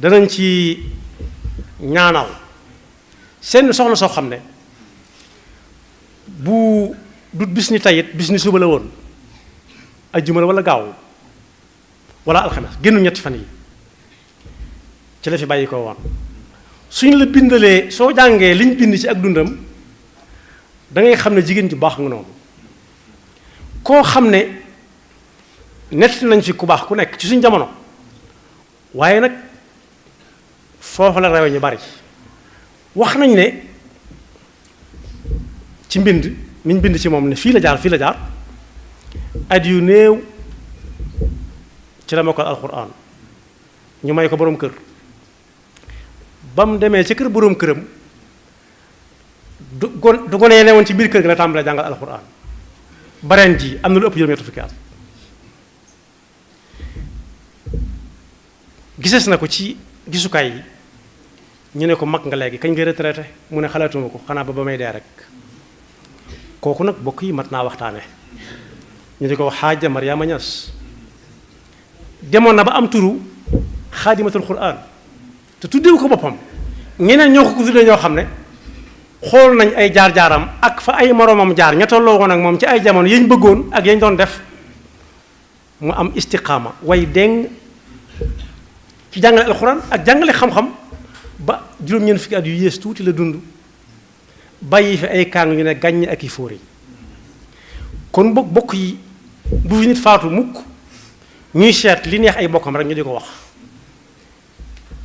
danañ ci ñaanal seen soxna soo xam ne bu du bis ni tayit bis ni suba la woon ajjuma la wala gaaw wala alxames génnu ñetti fan yi ci la fi bàyyi ko woon suñ la bindalee soo jàngee liñ bind ci ak dundam da ngay xam ne jigéen ju baax nga noonu koo xam ne nett nañ fi ku baax ku nekk ci suñ jamono waaye nag foofu la rewe ñu bari wax nañ ne ci mbind miñ bind ci moom ne fii la jaar at yu néew ci la mokkal alxuraan ñu may ko boroom kër ba mu demee ci kër boroom këram du gone ne woon ci biir kër gi la tàmbalee jàngal alxuraan bareen ji am na lu ëpp juróom-ñetti fukki at gisees na ko ci gisukaay yi ñu ne ko mag nga léegi kañ nga retraité mu ne xalaatuma ko xanaa ba may dee rek kooku nag bokk yi mat naa waxtaane ñu di ko xaaja Mariama Ñas demoon na ba am turu xaadimatul quraan te tuddewu ko boppam ñeneen ñoo ko tuddee ñoo xam ne xool nañ ay jaar-jaaram ak fa ay moroomam jaar ña tolloo woon ak moom ci ay jamono yañ bëggoon ak yañ doon def mu am istiqaama way deng ci jàngale alxuraan ak jàngale xam-xam ba juróom-ñeent fukki at yu yées tuuti la dund bàyyi fi ay kaang yu ne gàññ ak i fóori kon bokk yi bu fi nit faatu mukk ñuy seet li neex ay bokkam rek ñu di ko wax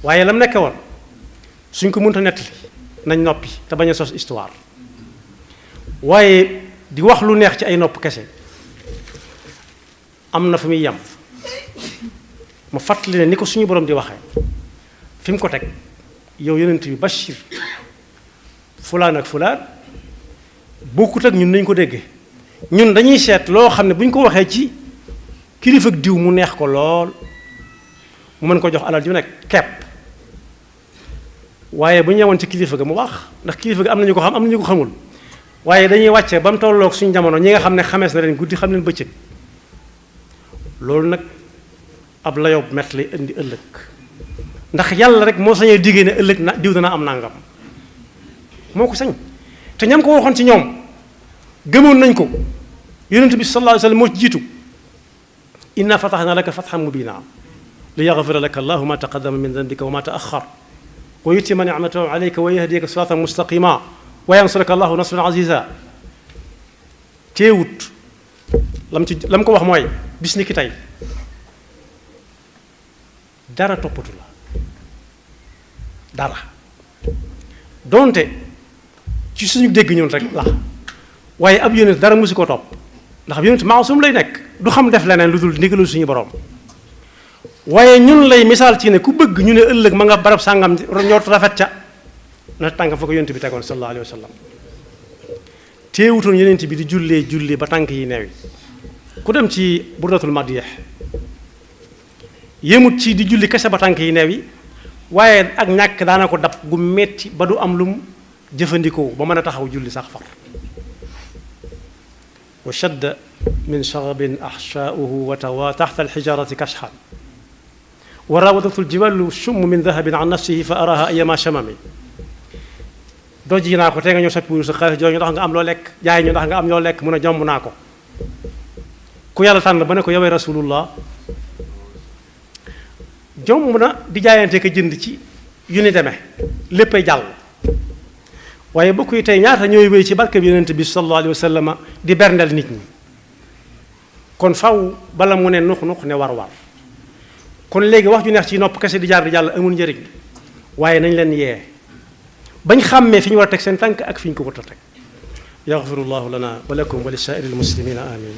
waaye lam nekke woon suñ ko mënta nettali nañ noppi te bañ a sos histoire waaye di wax lu neex ci ay nopp kese am na fu muy yem ma fàttali ne ni ko suñu borom di waxee fi mu ko teg yow yonent bi Bachir fulaan ak fulaan bokkut ak ñun nañ ko déggee ñun dañuy seet loo xam ne bu ñu ko waxee ci kilifa ak diw mu neex ko lool mu mën ko jox alal ju nekk kepp waaye bu ñu yemoon ci kilifa ga mu wax ndax kilifa ga am na ñu ko xam am na ñu ko xamul waaye dañuy wàcce ba mu tolloog suñu jamono ñi nga xam ne xamees na leen guddi xam leen bëccëg loolu nag ab layob mett lay indi ëllëg ndax yàlla rek moo sañee diggée ne ëllëg na diw dana am nangam moo ko sañ te ñam ko waxoon ci ñoom gëmoon nañ ko yonent bi sallallahu alayhi wa sallam moo ci jiitu inna fataxna laka fatxan mubina li yaxfira laka allahu ma taqaddama min dambika wa ma taaxar wa yutima nicmatahu alayka wa yahdiyaka siratan mustaqima wa yansuraka allahu nasran aziza teewut lam ko wax mooy bis ni ki tey dara toppatu la dara donte ci suñu dégg ñun rek la waaye ab yonent dara musu ko topp ndax ab yonent maasum lay nekk du xam def leneen lu dul ndigalul suñu borom waaye ñun lay misaal ci ne ku bëgg ñu ne ëllëg ma nga barab sàngam ñoot rafet ca na tànk fa ko yonent bi tegoon sallallahu alayhi wa sallam teewutoon yonent bi di jullee ba tànk yi neewi ku dem ci burdatul madiyah yéemut ci di julli kese ba tànk yi neewi waaye ak ñàkk daana ko dab gu metti ba du am lum jëfandikoo ba mën a taxaw julli sax far wa shadda min sharabin ahshaauhu wa tawa taxta alxijarati kashxan wa rawadatu aljibalu chumm min dahabin an nafsihi fa araha ayama chamami doj yi naa ko te nga ñëw sappiwul sa xaalis jooju ñu tax nga am loo lekk jaay ñu tax nga am loo lekk mun a jomb naa ko ku yàlla tànn ba ne ko yowee rasulullah jomb na di jaayante ko jënd ci yu ni demee léppay jàll waaye bokk yi tey ñaata ñooy wéy ci barke bi yonent bi sallallahu alayhi wa sallam di berndel nit ñi kon faw bala mu ne nux ne war kon léegi wax ju neex ci nopp kese di jaar di jàll amul njëriñ waaye nañ leen yee bañ xàmmee fi ñu war a teg seen tànk ak fi ñu ko war a teg yaxfirullahu lana wa lakum wa li saa'iril muslimina amin